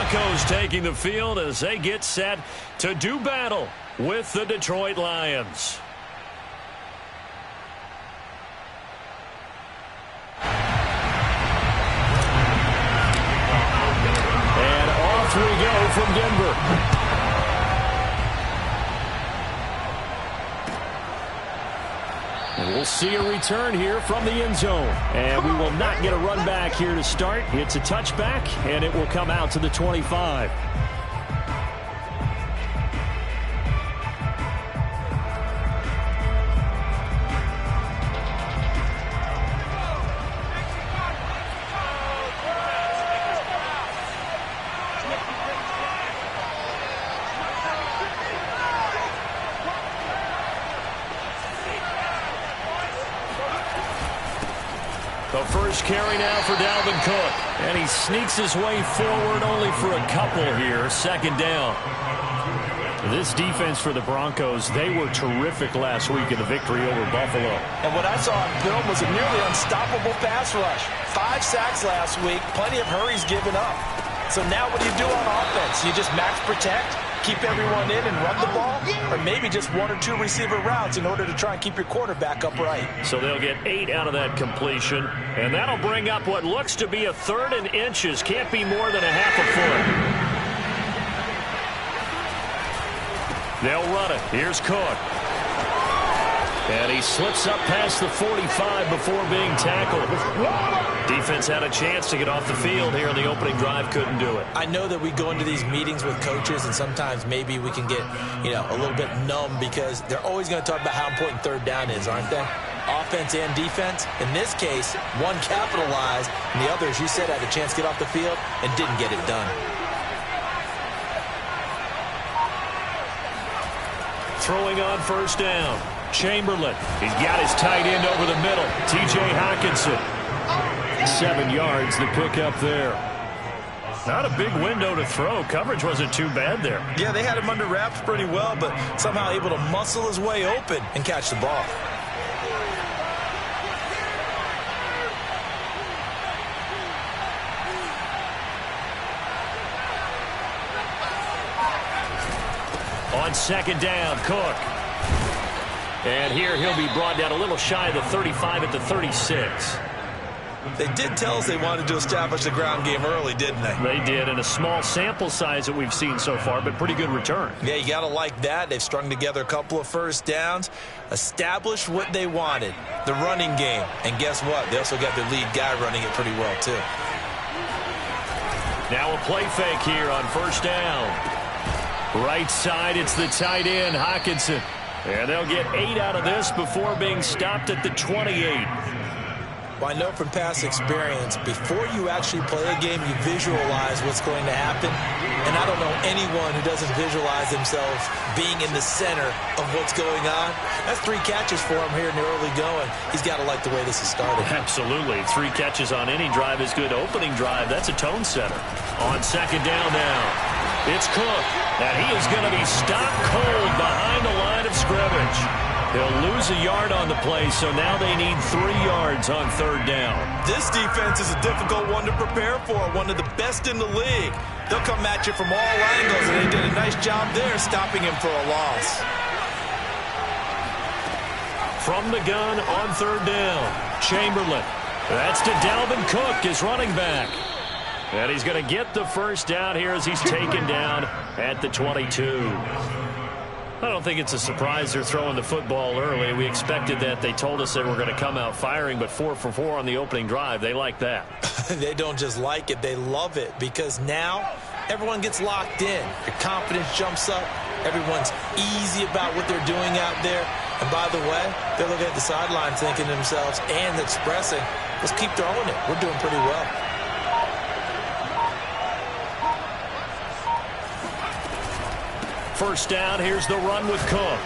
Broncos taking the field as they get set to do battle with the Detroit Lions. And off we go from Denver. And we'll see a return here from the end zone. And we will not get a run back here to start. It's a touchback, and it will come out to the 25. The first carry now for Dalvin Cook. And he sneaks his way forward only for a couple here. Second down. This defense for the Broncos, they were terrific last week in the victory over Buffalo. And what I saw on film was a nearly unstoppable pass rush. 5 sacks last week, plenty of hurries given up. So now what do you do on offense? You just max protect, keep everyone in and run the ball, or maybe just 1 or 2 receiver routes in order to try and keep your quarterback upright. So they'll get 8 out of that completion, and that'll bring up what looks to be a 3rd and inches. Can't be more than a half a foot. They'll run it. Here's Cook. And he slips up past the 45 before being tackled. Defense had a chance to get off the field here in the opening drive, couldn't do it. I know that we go into these meetings with coaches, and sometimes maybe we can get, a little bit numb because they're always going to talk about how important 3rd down is, aren't they? Offense and defense. In this case, one capitalized, and the other, as you said, had a chance to get off the field and didn't get it done. Throwing on first down. Chamberlain. He's got his tight end over the middle. T.J. Hockenson. 7 yards, the pick up there. Not a big window to throw. Coverage wasn't too bad there. Yeah, they had him under wraps pretty well, but somehow able to muscle his way open and catch the ball. On second down, Cook. And here he'll be brought down a little shy of the 35 at the 36. They did tell us they wanted to establish the ground game early, didn't they? They did, and a small sample size that we've seen so far, but pretty good return. Yeah, you got to like that. They've strung together a couple of first downs, established what they wanted, the running game. And guess what? They also got their lead guy running it pretty well, too. Now a play fake here on first down. Right side, it's the tight end, Hockenson. And they'll get 8 out of this before being stopped at the 28. Well, I know from past experience, before you actually play a game, you visualize what's going to happen. And I don't know anyone who doesn't visualize themselves being in the center of what's going on. That's 3 catches for him here in the early going. He's got to like the way this has started. Absolutely. 3 catches on any drive is good. Opening drive, that's a tone setter. On second down now, it's Cook. And he is going to be stopped cold behind the line of scrimmage. They'll lose a yard on the play, so now they need 3 yards on third down. This defense is a difficult one to prepare for, one of the best in the league. They'll come at you from all angles, and they did a nice job there stopping him for a loss. From the gun on third down, Chamberlain. That's to Dalvin Cook, his running back. And he's going to get the first down here as he's taken down at the 22. I don't think it's a surprise they're throwing the football early. We expected that. They told us they were going to come out firing, but 4 for 4 on the opening drive. They like that. They don't just like it. They love it because now everyone gets locked in. Your confidence jumps up. Everyone's easy about what they're doing out there. And by the way, they're looking at the sideline thinking to themselves and expressing, let's keep throwing it. We're doing pretty well. First down, here's the run with Cook.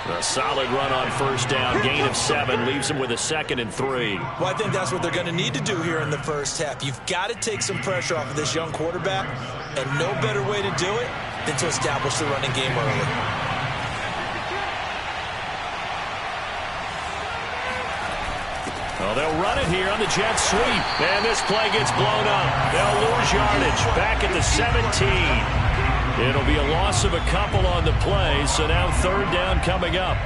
A solid run on first down, gain of 7, leaves him with a 2nd and 3. Well, I think that's what they're going to need to do here in the first half. You've got to take some pressure off of this young quarterback, and no better way to do it than to establish the running game early. A they'll run it here on the jet sweep. And this play gets blown up. They'll lose yardage back at the 17. It'll be a loss of a couple on the play, so now third down coming up.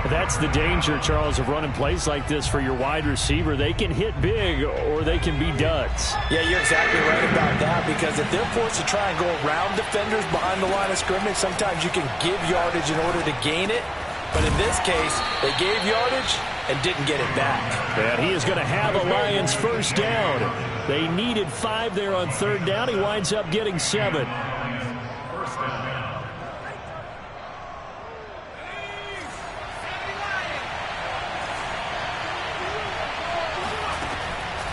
That's the danger, Charles, of running plays like this for your wide receiver. They can hit big or they can be duds. Yeah, you're exactly right about that, because if they're forced to try and go around defenders behind the line of scrimmage, sometimes you can give yardage in order to gain it. But in this case, they gave yardage and didn't get it back. And he is going to have a Lions first down. They needed 5 there on third down. He winds up getting 7.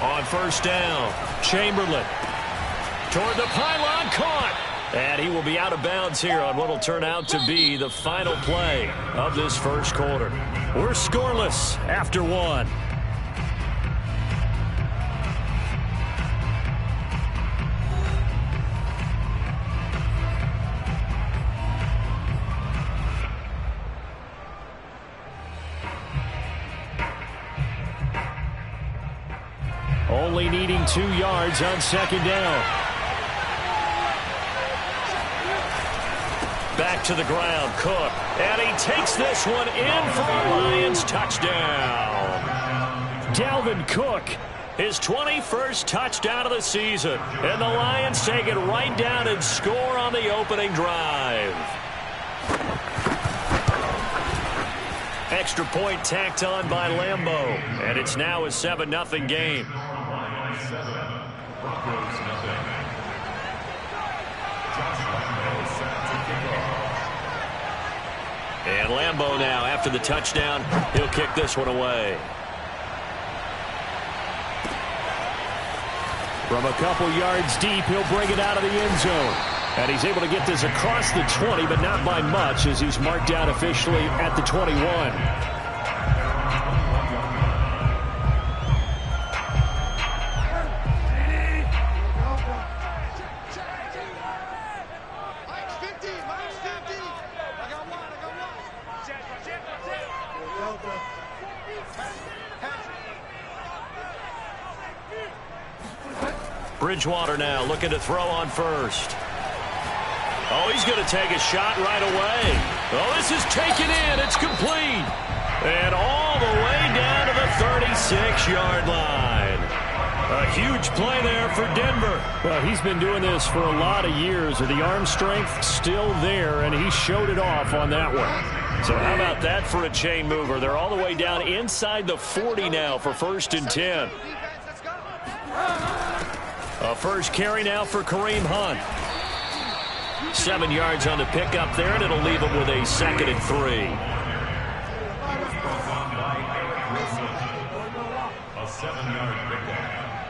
On first down, Chamberlain toward the pylon, caught. And he will be out of bounds here on what will turn out to be the final play of this first quarter. We're scoreless after 1. Only needing 2 yards on second down. Back to the ground, Cook. And he takes this one in for a Lions touchdown. Dalvin Cook, his 21st touchdown of the season. And the Lions take it right down and score on the opening drive. Extra point tacked on by Lambeau. And it's now a 7-0 game. And Lambeau now, after the touchdown, he'll kick this one away. From a couple yards deep, he'll bring it out of the end zone. And he's able to get this across the 20, but not by much, as he's marked down officially at the 21. Bridgewater now looking to throw on first. Oh, he's going to take a shot right away. Oh, this is taken in. It's complete. And all the way down to the 36-yard line. A huge play there for Denver. Well, he's been doing this for a lot of years. The arm strength still there, and he showed it off on that one. So how about that for a chain mover? They're all the way down inside the 40 now for 1st and 10. A first carry now for Kareem Hunt. 7 yards on the pickup there, and it'll leave him with a 2nd and 3. A 7-yard pickup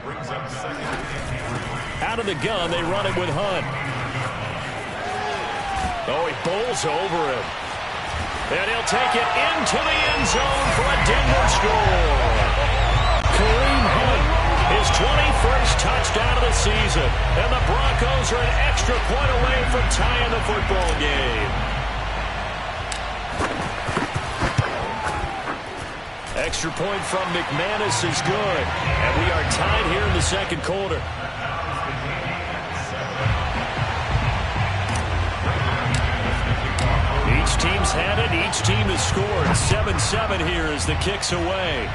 brings up 2nd and 3. Out of the gun, they run it with Hunt. Oh, he bowls over him. And he'll take it into the end zone for a Denver score. Kareem Hunt, his 21st touchdown of the season. And the Broncos are an extra point away from tying the football game. Extra point from McManus is good. And we are tied here in the second quarter. Each team's had it. Each team has scored. 7-7 here as the kick's away.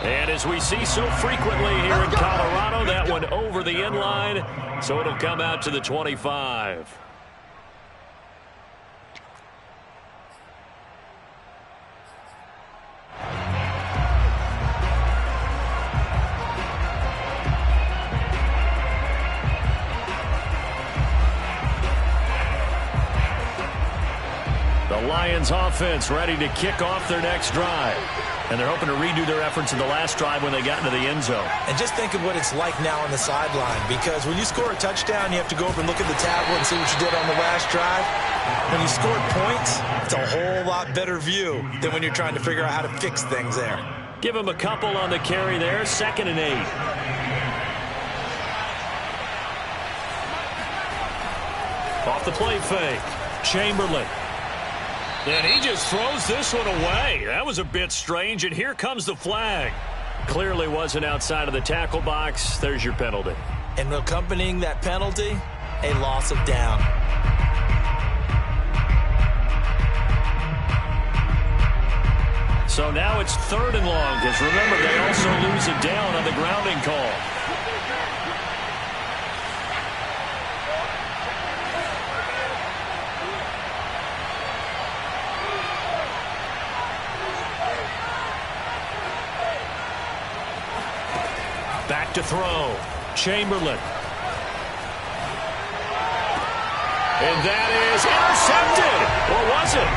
And as we see so frequently here in Colorado, that one over the end line, so it'll come out to the 25. The Lions offense ready to kick off their next drive. And they're hoping to redo their efforts in the last drive when they got into the end zone. And just think of what it's like now on the sideline, because when you score a touchdown, you have to go over and look at the tablet and see what you did on the last drive. When you score points, it's a whole lot better view than when you're trying to figure out how to fix things there. Give him a couple on the carry there, 2nd and 8. Off the play fake, Chamberlain. And he just throws this one away. That was a bit strange, and here comes the flag. Clearly wasn't outside of the tackle box. There's your penalty. And accompanying that penalty, a loss of down. So now it's 3rd and long, because remember, they also lose a down on the grounding call. Back to throw. Chamberlain. And that is intercepted. Or was it?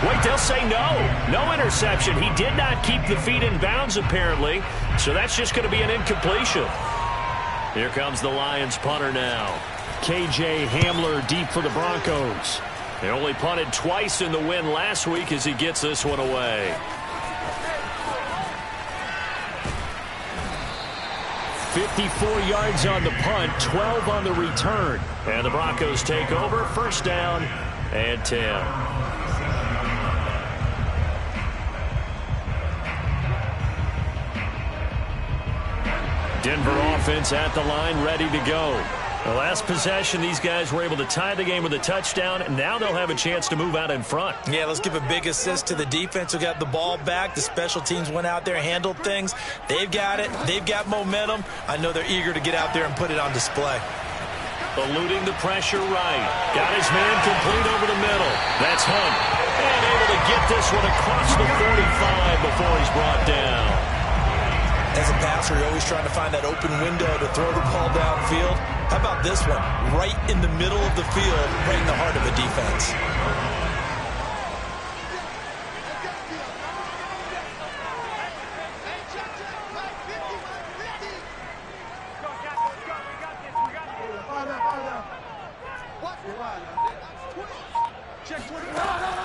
Wait, they'll say no. No interception. He did not keep the feet in bounds, apparently. So that's just going to be an incompletion. Here comes the Lions punter now. K.J. Hamler deep for the Broncos. They only punted twice in the win last week as he gets this one away. 54 yards on the punt, 12 on the return. And the Broncos take over, 1st down and 10. Denver offense at the line, ready to go. The last possession, these guys were able to tie the game with a touchdown, and now they'll have a chance to move out in front. Yeah, let's give a big assist to the defense who got the ball back. The special teams went out there, handled things. They've got it. They've got momentum. I know they're eager to get out there and put it on display. Eluding the pressure right. Got his man complete over the middle. That's Hunt. And able to get this one across the 45 before he's brought down. As a passer, you're always trying to find that open window to throw the ball downfield. How about this one? Right in the middle of the field, right in the heart of a defense.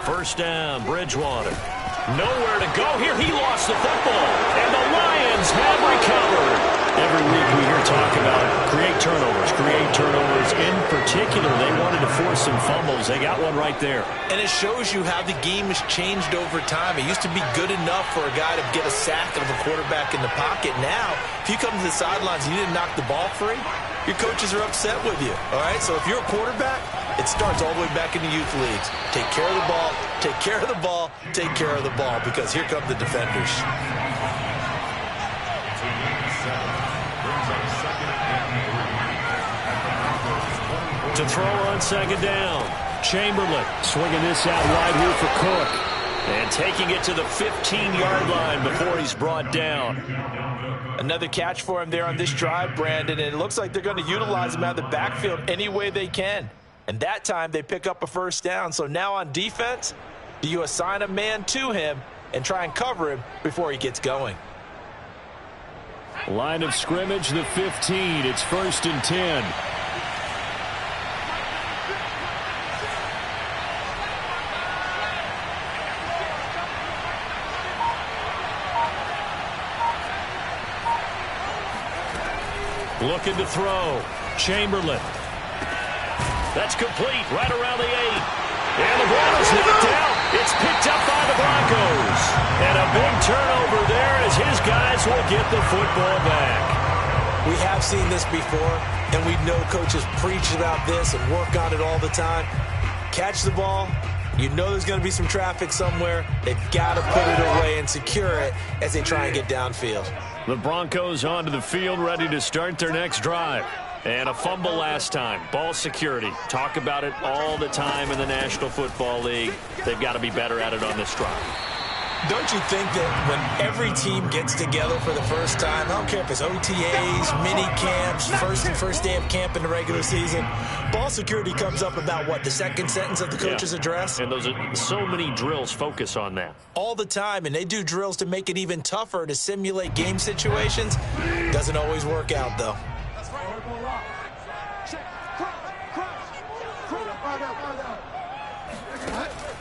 First down, Bridgewater. Nowhere to go here. He lost the football. And the Lions have recovered. Every week we hear talk about create turnovers. In particular, they wanted to force some fumbles. They got one right there. And it shows you how the game has changed over time. It used to be good enough for a guy to get a sack of a quarterback in the pocket. Now, if you come to the sidelines and you didn't knock the ball free, your coaches are upset with you. All right, so if you're a quarterback, it starts all the way back in the youth leagues. Take care of the ball, take care of the ball, take care of the ball, because here come the defenders. To throw on 2nd down. Chamberlain swinging this out wide here for Cook. And taking it to the 15-yard line before he's brought down. Another catch for him there on this drive, Brandon, and it looks like they're going to utilize him out of the backfield any way they can. And that time they pick up a 1st down. So now on defense, do you assign a man to him and try and cover him before he gets going? Line of scrimmage, the 15. It's 1st and 10. Looking to throw. Chamberlain. That's complete right around the 8. And the ball is knocked out. It's picked up by the Broncos. And a big turnover there as his guys will get the football back. We have seen this before, and we know coaches preach about this and work on it all the time. Catch the ball. You know there's going to be some traffic somewhere. They've got to put it away and secure it as they try and get downfield. The Broncos onto the field, ready to start their next drive. And a fumble last time. Ball security. Talk about it all the time in the National Football League. They've got to be better at it on this drive. Don't you think that when every team gets together for the first time, I don't care if it's OTAs, mini camps, first day of camp in the regular season, ball security comes up about what, the second sentence of the coach's address? And those are so many drills focus on that. All the time, and they do drills to make it even tougher to simulate game situations. Doesn't always work out, though.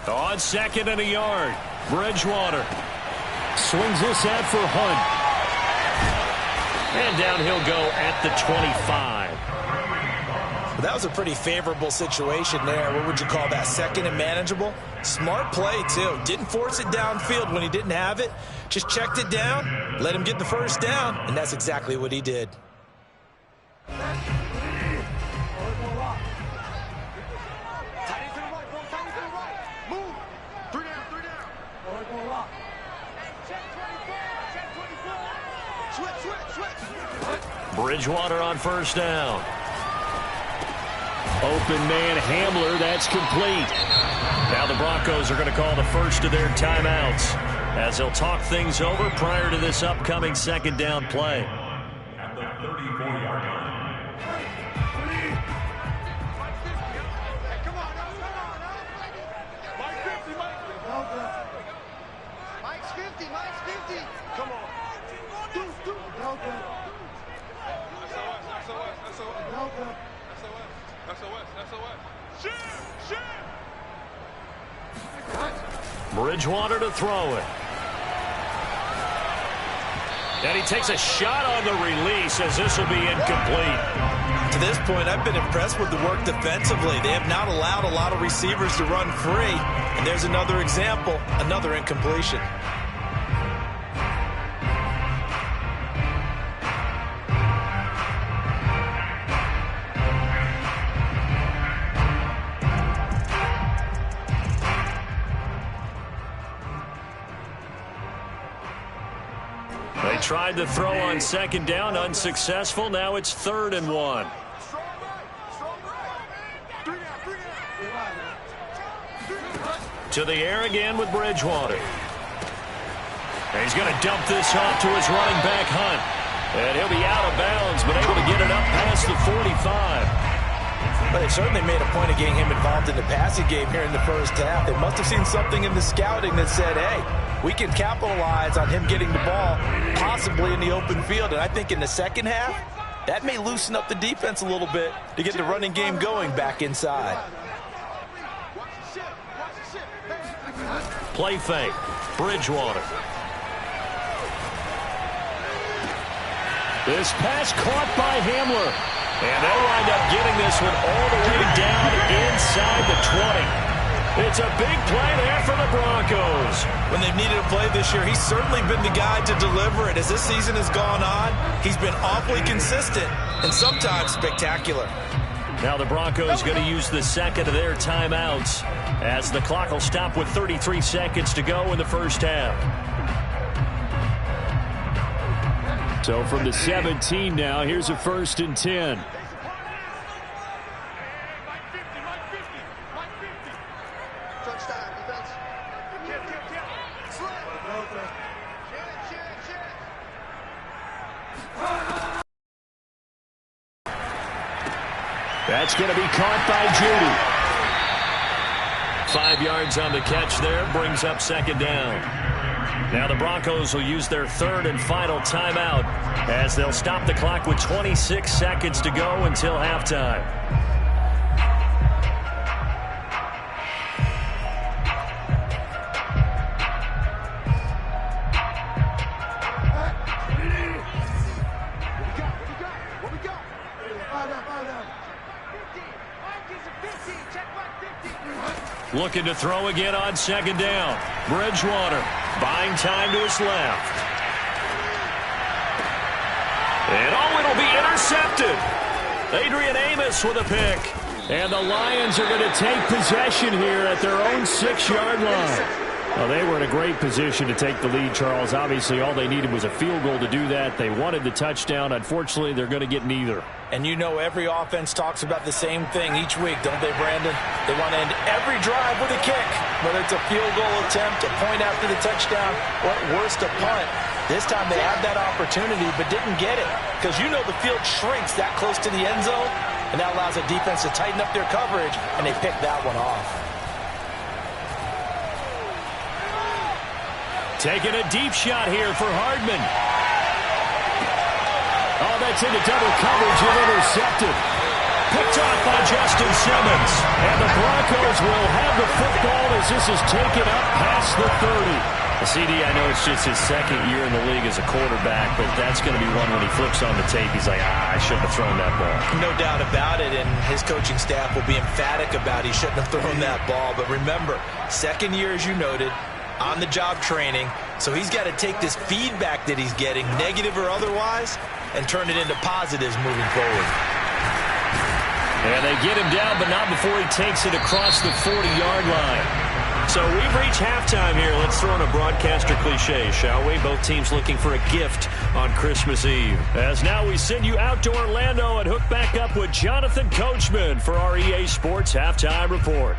On 2nd and a yard, Bridgewater swings this out for Hunt. And down he'll go at the 25. That was a pretty favorable situation there. What would you call that? Second and manageable? Smart play, too. Didn't force it downfield when he didn't have it. Just checked it down, let him get the first down, and that's exactly what he did. Bridgewater on first down. Open man Hamler, that's complete. Now the Broncos are going to call the first of their timeouts as they'll talk things over prior to this upcoming second down play. At the 34-yard line. Mike's 50, Mike's 50. Come on. Bridgewater to throw it. And he takes a shot on the release as this will be incomplete. To this point, I've been impressed with the work defensively. They have not allowed a lot of receivers to run free. And there's another example, another incompletion. They tried to throw on second down, unsuccessful. Now it's 3rd and 1. To the air again with Bridgewater. And he's going to dump this off to his running back, Hunt. And he'll be out of bounds, but able to get it up past the 45. But they certainly made a point of getting him involved in the passing game here in the first half. They must have seen something in the scouting that said, hey, we can capitalize on him getting the ball possibly in the open field. And I think in the second half, that may loosen up the defense a little bit to get the running game going back inside. Play fake. Bridgewater. This pass caught by Hamler. And they'll wind up getting this one all the way down inside the 20. It's a big play there for the Broncos. When they've needed a play this year, he's certainly been the guy to deliver it. As this season has gone on, he's been awfully consistent and sometimes spectacular. Now the Broncos going to use the second of their timeouts as the clock will stop with 33 seconds to go in the first half. So from the 17 now, here's a 1st and 10. That's going to be caught by Judy. 5 yards on the catch there, brings up second down. Now the Broncos will use their 3rd and final timeout as they'll stop the clock with 26 seconds to go until halftime. Looking to throw again on second down. Bridgewater buying time to his left. And it'll be intercepted. Adrian Amos with a pick. And the Lions are going to take possession here at their own 6-yard line. Well, they were in a great position to take the lead, Charles. Obviously, all they needed was a field goal to do that. They wanted the touchdown. Unfortunately, they're going to get neither. And you know every offense talks about the same thing each week, don't they, Brandon? They want to end every drive with a kick, whether it's a field goal attempt, a point after the touchdown, or at worst, a punt. This time they had that opportunity but didn't get it because you know the field shrinks that close to the end zone, and that allows the defense to tighten up their coverage, and they picked that one off. Taking a deep shot here for Hardman. Oh, that's into double coverage and intercepted. Picked off by Justin Simmons. And the Broncos will have the football as this is taken up past the 30. CD, I know it's just his second year in the league as a quarterback, but that's going to be one when he flips on the tape. He's like, I shouldn't have thrown that ball. No doubt about it, and his coaching staff will be emphatic about he shouldn't have thrown that ball. But remember, second year, as you noted, on-the-job training, so he's got to take this feedback that he's getting, negative or otherwise, and turn it into positives moving forward. And they get him down, but not before he takes it across the 40-yard line. So we've reached halftime here. Let's throw in a broadcaster cliche, shall we? Both teams looking for a gift on Christmas Eve. As now we send you out to Orlando and hook back up with Jonathan Coachman for our EA Sports Halftime Report.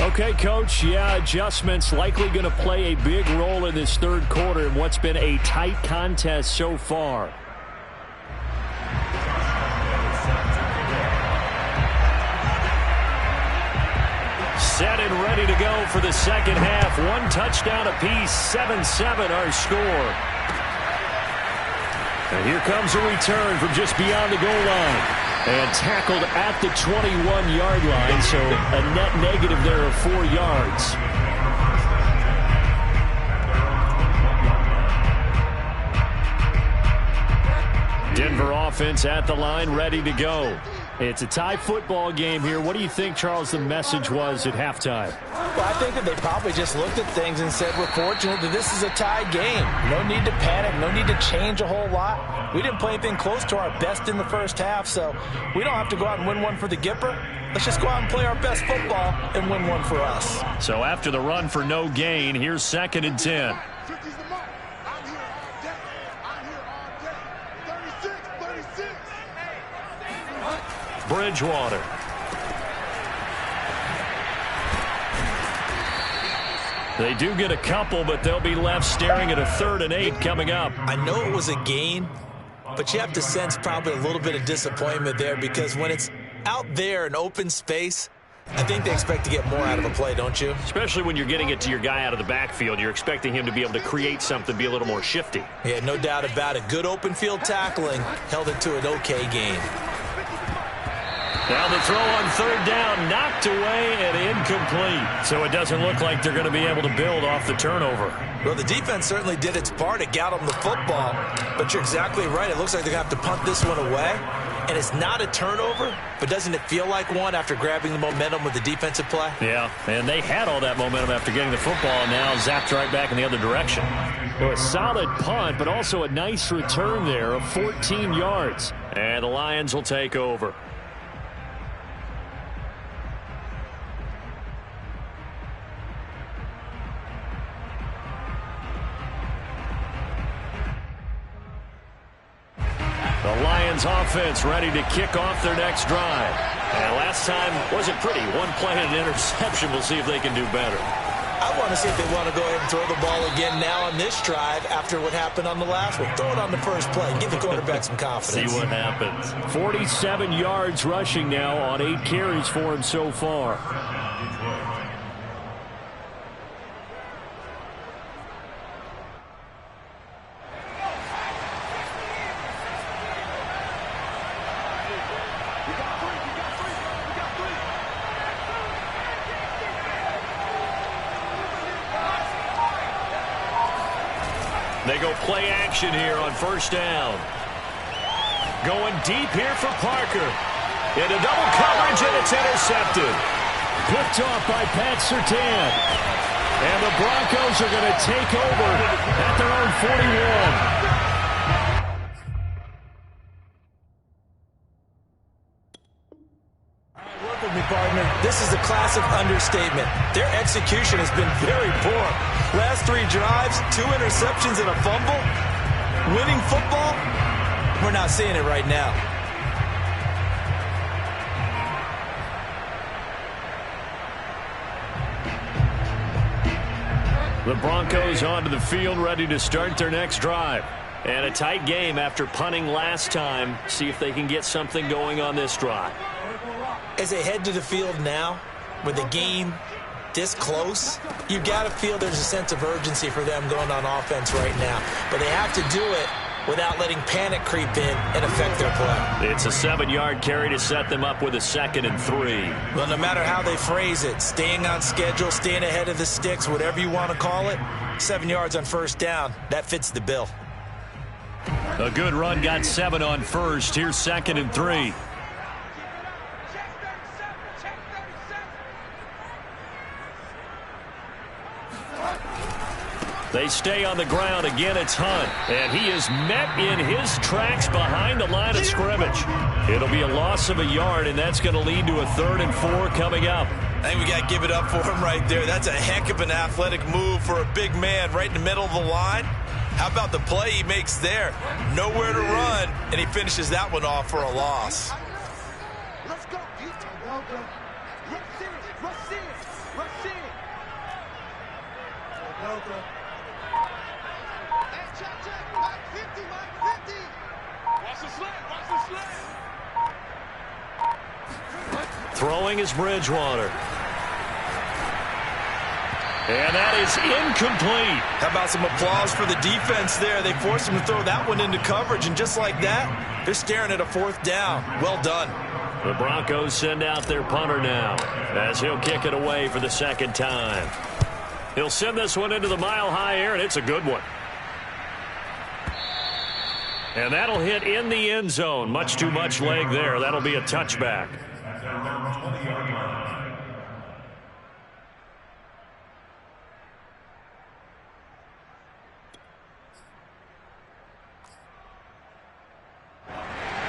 Okay, Coach, adjustments likely going to play a big role in this third quarter in what's been a tight contest so far. Set and ready to go for the second half. One touchdown apiece, 7-7 our score. And here comes a return from just beyond the goal line. And tackled at the 21-yard line, so a net negative there of 4 yards. Denver offense at the line, ready to go. It's a tie football game here. What do you think, Charles, the message was at halftime? Well, I think that they probably just looked at things and said, we're fortunate that this is a tie game. No need to panic. No need to change a whole lot. We didn't play anything close to our best in the first half, so we don't have to go out and win one for the Gipper. Let's just go out and play our best football and win one for us. So after the run for no gain, here's 2nd and 10. Bridgewater. They do get a couple, but they'll be left staring at a 3rd and 8 coming up. I know it was a gain, but you have to sense probably a little bit of disappointment there because when it's out there in open space, I think they expect to get more out of a play, don't you? Especially when you're getting it to your guy out of the backfield. You're expecting him to be able to create something, be a little more shifty. Yeah, no doubt about it. Good open field tackling held it to an okay game. Now the throw on 3rd down, knocked away and incomplete. So it doesn't look like they're going to be able to build off the turnover. Well, the defense certainly did its part. It got them the football. But you're exactly right. It looks like they're going to have to punt this one away. And it's not a turnover, but doesn't it feel like one after grabbing the momentum with the defensive play? Yeah, and they had all that momentum after getting the football, and now zapped right back in the other direction. So a solid punt, but also a nice return there of 14 yards. And the Lions will take over. The Lions offense ready to kick off their next drive. And last time wasn't pretty. One play and an interception. We'll see if they can do better. I want to see if they want to go ahead and throw the ball again now on this drive after what happened on the last one. Throw it on the first play. Give the quarterback some confidence. See what happens. 47 yards rushing now on 8 carries for him so far. They go play action here on 1st down. Going deep here for Parker. Into double coverage, and it's intercepted. Picked off by Pat Surtain. And the Broncos are going to take over at their own 41. Partner, this is a classic understatement. Their execution has been very poor. Last 3 drives, 2 interceptions and a fumble. Winning football, we're not seeing it right now. The Broncos onto the field, ready to start their next drive. And a tight game after punting last time. See if they can get something going on this drive. As they head to the field now, with the game this close, you've got to feel there's a sense of urgency for them going on offense right now. But they have to do it without letting panic creep in and affect their play. It's a 7-yard carry to set them up with a 2nd and 3. Well, no matter how they phrase it, staying on schedule, staying ahead of the sticks, whatever you want to call it, 7 yards on first down, that fits the bill. A good run got 7 on first. Here's 2nd and 3. They stay on the ground. Again, it's Hunt. And he is met in his tracks behind the line of scrimmage. It'll be a loss of a yard, and that's going to lead to a 3rd and 4 coming up. I think we got to give it up for him right there. That's a heck of an athletic move for a big man right in the middle of the line. How about the play he makes there? Nowhere to run, and he finishes that one off for a loss. Let's go. Rush in. Hey, check. Mike 50. Watch the slant. Throwing is Bridgewater. And that is incomplete. How about some applause for the defense there? They forced him to throw that one into coverage, and just like that, they're staring at a 4th down. Well done. The Broncos send out their punter now as he'll kick it away for the 2nd time. He'll send this one into the mile-high air, and it's a good one. And that'll hit in the end zone. Much too much leg there. That'll be a touchback.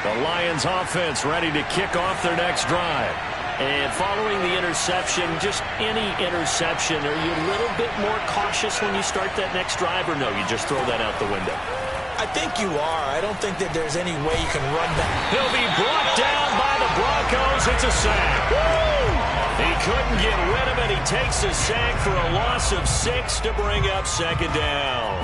The Lions offense ready to kick off their next drive. And following the interception, just any interception, are you a little bit more cautious when you start that next drive, or no, you just throw that out the window? I think you are. I don't think that there's any way you can run back. He'll be brought down by the Broncos. It's a sack. Woo! He couldn't get rid of it. He takes a sack for a loss of 6 to bring up 2nd down.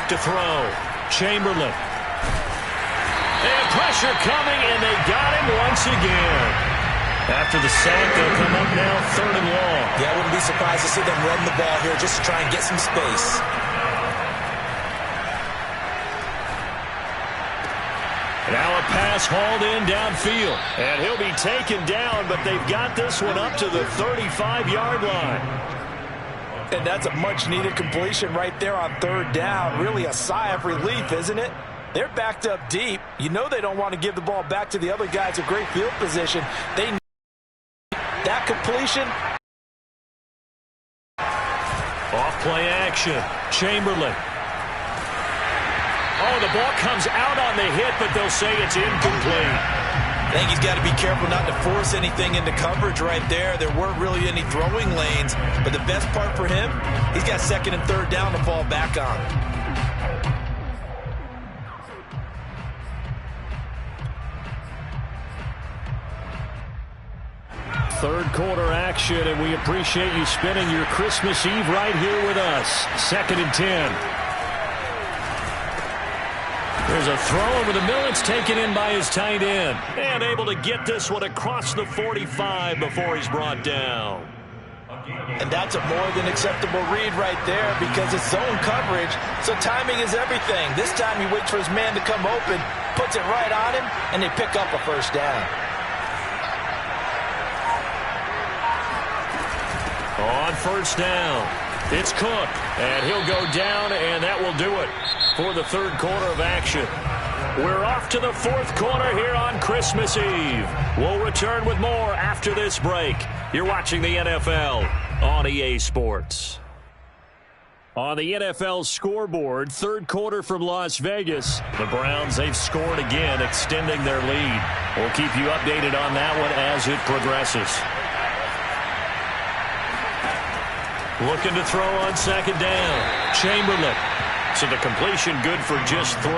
To throw. Chamberlain. And pressure coming, and they got him once again. After the sack, they'll come up now 3rd and long. Yeah, I wouldn't be surprised to see them run the ball here just to try and get some space. Now a pass hauled in downfield. And he'll be taken down, but they've got this one up to the 35-yard line. And that's a much-needed completion right there on 3rd down. Really a sigh of relief, isn't it? They're backed up deep. You know they don't want to give the ball back to the other guys with great field position. They need that completion. Off-play action. Chamberlain. Oh, the ball comes out on the hit, but they'll say it's incomplete. I think he's got to be careful not to force anything into coverage right there. There weren't really any throwing lanes, but the best part for him, he's got 2nd and 3rd down to fall back on. Third quarter action, and we appreciate you spending your Christmas Eve right here with us. 2nd and 10. There's a throw over the middle. It's taken in by his tight end. And able to get this one across the 45 before he's brought down. And that's a more than acceptable read right there because it's zone coverage, so timing is everything. This time he waits for his man to come open, puts it right on him, and they pick up a 1st down. On 1st down, it's Cook, and he'll go down, and that will do it for the 3rd quarter of action. We're off to the 4th quarter here on Christmas Eve. We'll return with more after this break. You're watching the NFL on EA Sports. On the NFL scoreboard, third quarter from Las Vegas. The Browns, they've scored again, extending their lead. We'll keep you updated on that one as it progresses. Looking to throw on second down. Chamberlain. So the completion good for just 3.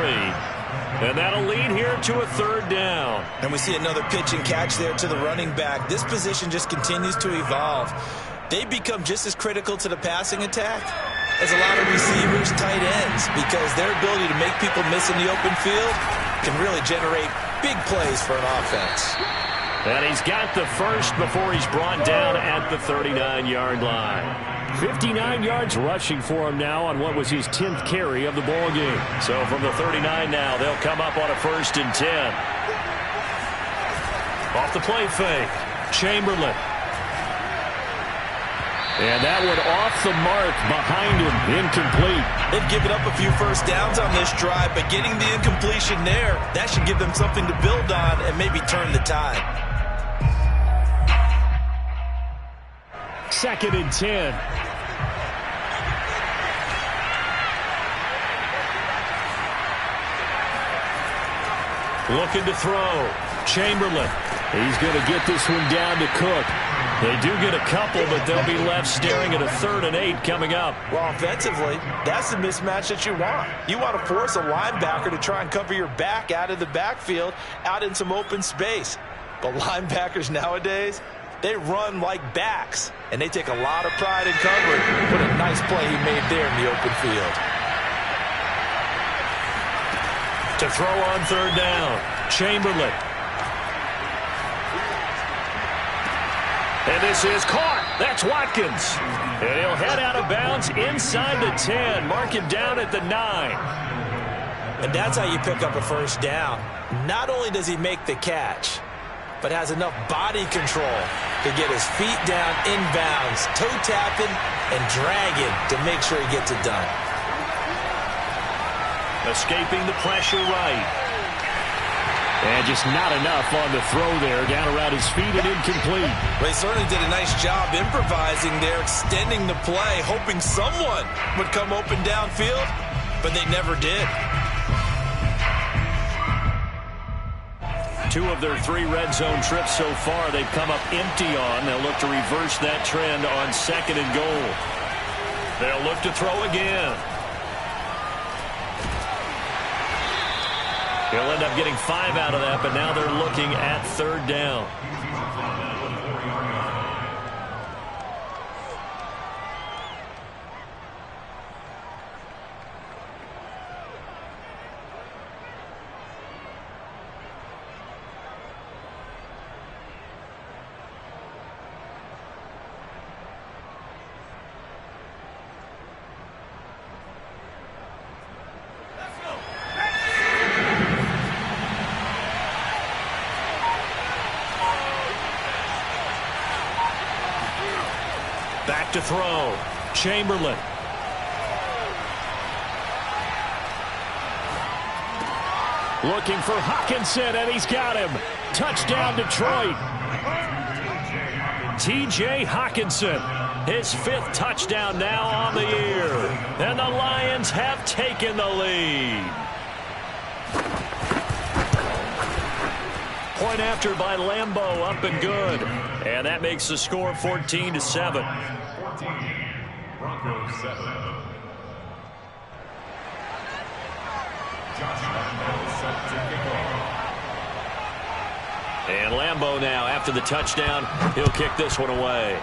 And that'll lead here to a third down. And we see another pitch and catch there to the running back. This position just continues to evolve. They become just as critical to the passing attack as a lot of receivers, tight ends, because their ability to make people miss in the open field can really generate big plays for an offense. And he's got the first before he's brought down at the 39-yard line. 59 yards rushing for him now on what was his 10th carry of the ball game. So from the 39 now, they'll come up on a 1st and 10. Off the play fake. Chamberlain. And that one off the mark behind him. Incomplete. They've given up a few first downs on this drive, but getting the incompletion there, that should give them something to build on and maybe turn the tide. 2nd and 10. Looking to throw. Chamberlain. He's going to get this one down to Cook. They do get a couple, but they'll be left staring at a 3rd and 8 coming up. Well, offensively, that's the mismatch that you want. You want to force a linebacker to try and cover your back out of the backfield, out in some open space. But linebackers nowadays, they run like backs, and they take a lot of pride in covering. What a nice play he made there in the open field. To throw on 3rd down, Chamberlain. And this is caught. That's Watkins. And he'll head out of bounds inside the 10. Mark him down at the 9. And that's how you pick up a first down. Not only does he make the catch, but has enough body control to get his feet down inbounds, toe tapping and dragging to make sure he gets it done. Escaping the pressure right. And just not enough on the throw there, down around his feet and incomplete. They certainly did a nice job improvising there, extending the play, hoping someone would come open downfield, but they never did. 2 of their 3 red zone trips so far they've come up empty on. They'll look to reverse that trend on 2nd and goal. They'll look to throw again. He'll end up getting 5 out of that, but now they're looking at 3rd down. Back to throw. Chamberlain. Looking for Hawkinson, and he's got him. Touchdown, Detroit. T.J. Hawkinson, his 5th touchdown now on the year. And the Lions have taken the lead. Point after by Lambeau, up and good. And that makes the score 14-7. 14, Broncos 7. Josh Lambeau set to kick off. And Lambeau now, after the touchdown, he'll kick this one away.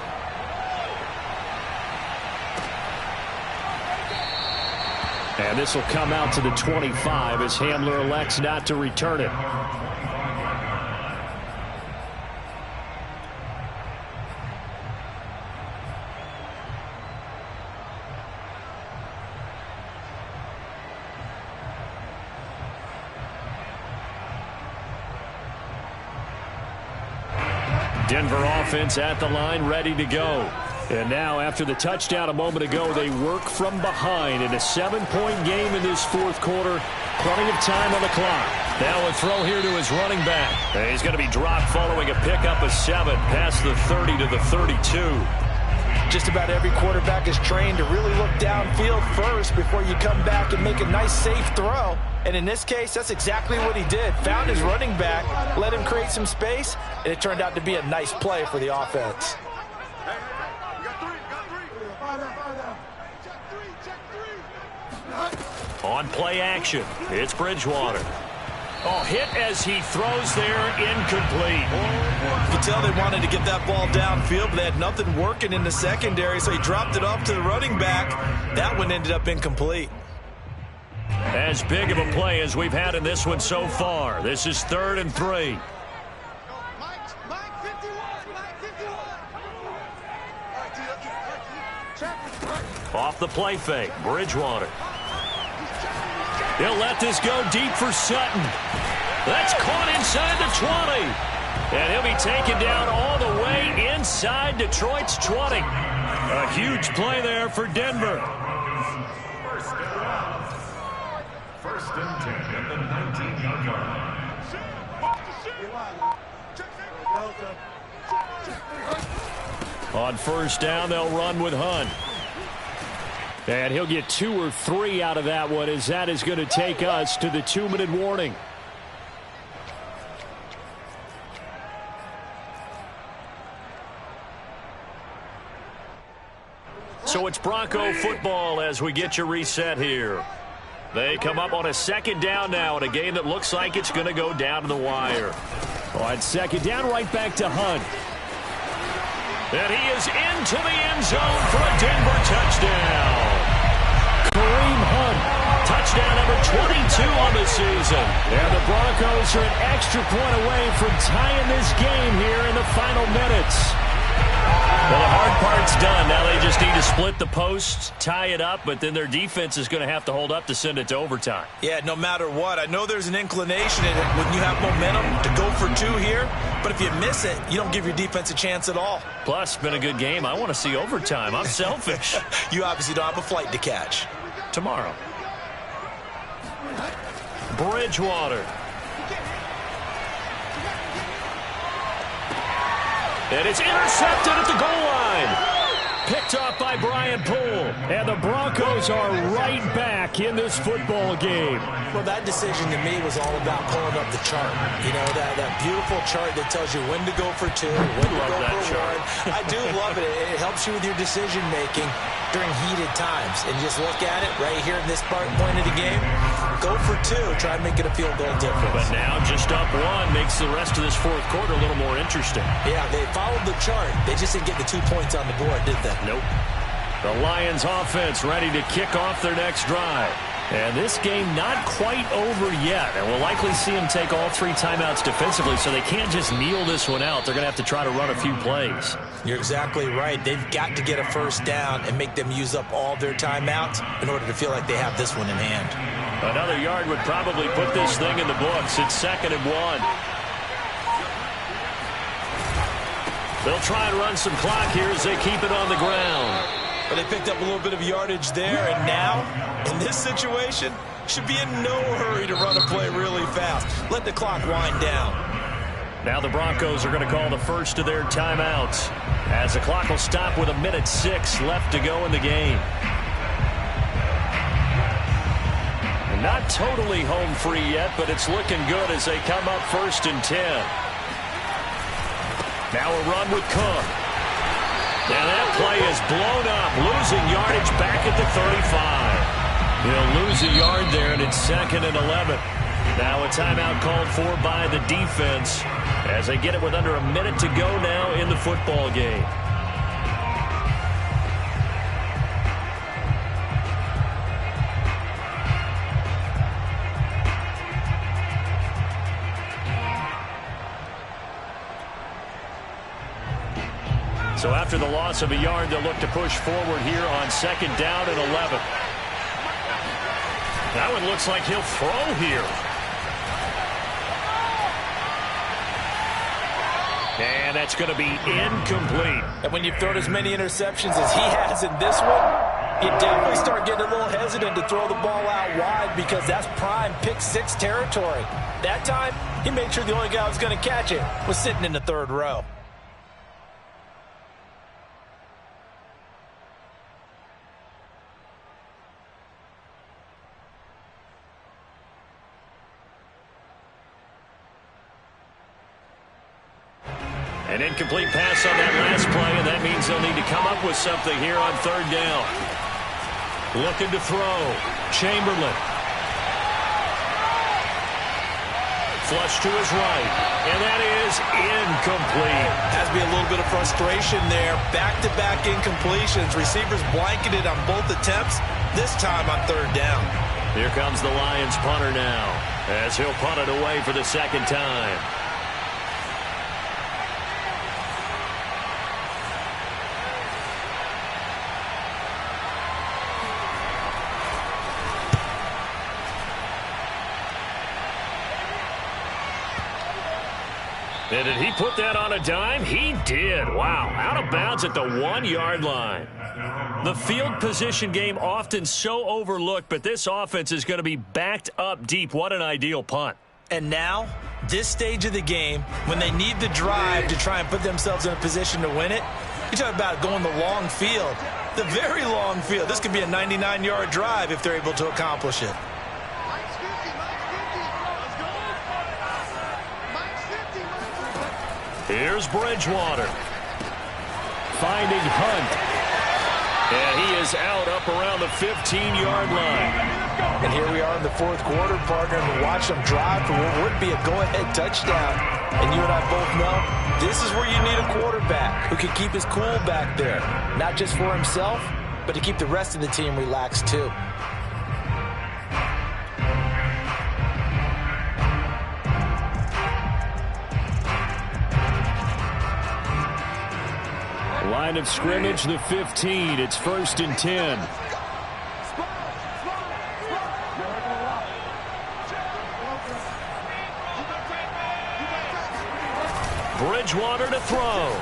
And this will come out to the 25 as Hamler elects not to return it. Denver offense at the line, ready to go. And now, after the touchdown a moment ago, they work from behind in a 7-point game in this 4th quarter. Plenty of time on the clock. Now a throw here to his running back. And he's going to be dropped following a pickup of 7 past the 30 to the 32. Just about every quarterback is trained to really look downfield first before you come back and make a nice, safe throw. And in this case, that's exactly what he did. Found his running back, let him create some space, and it turned out to be a nice play for the offense. On play action, it's Bridgewater. Oh, hit as he throws there, incomplete. You can tell they wanted to get that ball downfield, but they had nothing working in the secondary, so he dropped it off to the running back. That one ended up incomplete. As big of a play as we've had in this one so far. This is 3rd and 3. Mike 51, Mike 51. Off the play fake, Bridgewater. He'll let this go deep for Sutton. That's caught inside the 20. And he'll be taken down all the way inside Detroit's 20. A huge play there for Denver. First and 10 at the 19-yard line. On first down, they'll run with Hunt. And he'll get 2 or 3 out of that one, as that is going to take us to the 2-minute warning. So it's Bronco football as we get your reset here. They come up on a 2nd down now in a game that looks like it's going to go down to the wire. On 2nd down, right back to Hunt. And he is into the end zone for a Denver touchdown. Kareem Hunt, touchdown number 22 on the season. And the Broncos are an extra point away from tying this game here in the final minutes. Well, the hard part's done. Now they just need to split the posts, tie it up, but then their defense is going to have to hold up to send it to overtime. Yeah, no matter what. I know there's an inclination in it when you have momentum to go for 2 here, but if you miss it, you don't give your defense a chance at all. Plus, it's been a good game. I want to see overtime. I'm selfish. You obviously don't have a flight to catch. Tomorrow. Bridgewater. And it's intercepted at the goal line. Picked off by Brian Poole. And the Broncos are right back in this football game. Well, that decision to me was all about pulling up the chart. You know, that beautiful chart that tells you when to go for 2, when to go for 1. I do love it. It helps you with your decision-making during heated times. And just look at it right here in this point of the game. Go for 2. Try and make it a field goal difference. But now just up 1 makes the rest of this 4th quarter a little more interesting. Yeah, they followed the chart. They just didn't get the 2 points on the board, did they? Nope. The Lions offense ready to kick off their next drive. And this game not quite over yet. And we'll likely see them take all 3 timeouts defensively, so they can't just kneel this one out. They're going to have to try to run a few plays. You're exactly right. They've got to get a first down and make them use up all their timeouts in order to feel like they have this one in hand. Another yard would probably put this thing in the books. It's 2nd and 1. They'll try and run some clock here as they keep it on the ground. But they picked up a little bit of yardage there, and now, in this situation, should be in no hurry to run a play really fast. Let the clock wind down. Now the Broncos are going to call the first of their timeouts, as the clock will stop with 1:06 left to go in the game. Not totally home free yet, but it's looking good as they come up 1st and 10. Now a run with Cook. And that play is blown up, losing yardage back at the 35. He'll lose a yard there, and it's 2nd and 11. Now a timeout called for by the defense as they get it with under a minute to go now in the football game. So after the loss of a yard, they'll look to push forward here on 2nd down and 11. That one looks like he'll throw here. And that's going to be incomplete. And when you've thrown as many interceptions as he has in this one, you definitely start getting a little hesitant to throw the ball out wide because that's prime pick-6 territory. That time, he made sure the only guy who was going to catch it was sitting in the 3rd row. An incomplete pass on that last play, and that means they'll need to come up with something here on third down. Looking to throw. Chamberlain. Flush to his right, and that is incomplete. Has to be a little bit of frustration there. Back-to-back incompletions. Receivers blanketed on both attempts, this time on third down. Here comes the Lions punter now, as he'll punt it away for the second time. And did he put that on a dime? He did. Wow. Out of bounds at the 1-yard line. The field position game often so overlooked, but this offense is going to be backed up deep. What an ideal punt. And now, this stage of the game, when they need the drive to try and put themselves in a position to win it, you talk about going the long field, the very long field. This could be a 99-yard drive if they're able to accomplish it. Here's Bridgewater. Finding Hunt. And he is out up around the 15-yard line. And here we are in the fourth quarter, partner, and watch them drive for what would be a go-ahead touchdown. And you and I both know this is where you need a quarterback who can keep his cool back there. Not just for himself, but to keep the rest of the team relaxed too. Line of scrimmage, the 15. It's 1st and 10. Bridgewater to throw.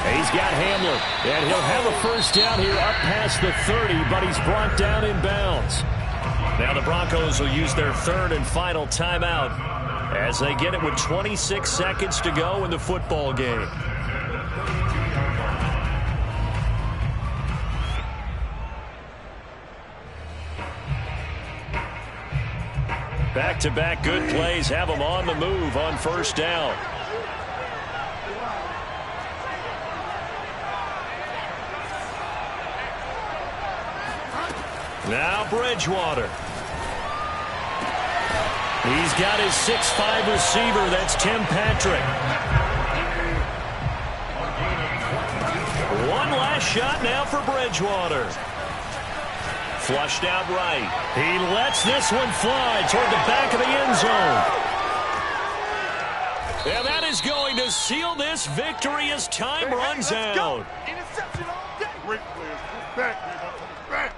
He's got Hamler, and he'll have a first down here up past the 30, but he's brought down in bounds. Now the Broncos will use their third and final timeout as they get it with 26 seconds to go in the football game. Back-to-back good plays have them on the move on first down. Now Bridgewater. He's got his 6'5" receiver. That's Tim Patrick. One last shot now for Bridgewater. Flushed out right. He lets this one fly toward the back of the end zone. And that is going to seal this victory as time runs out. Interception all day. Great players. Back.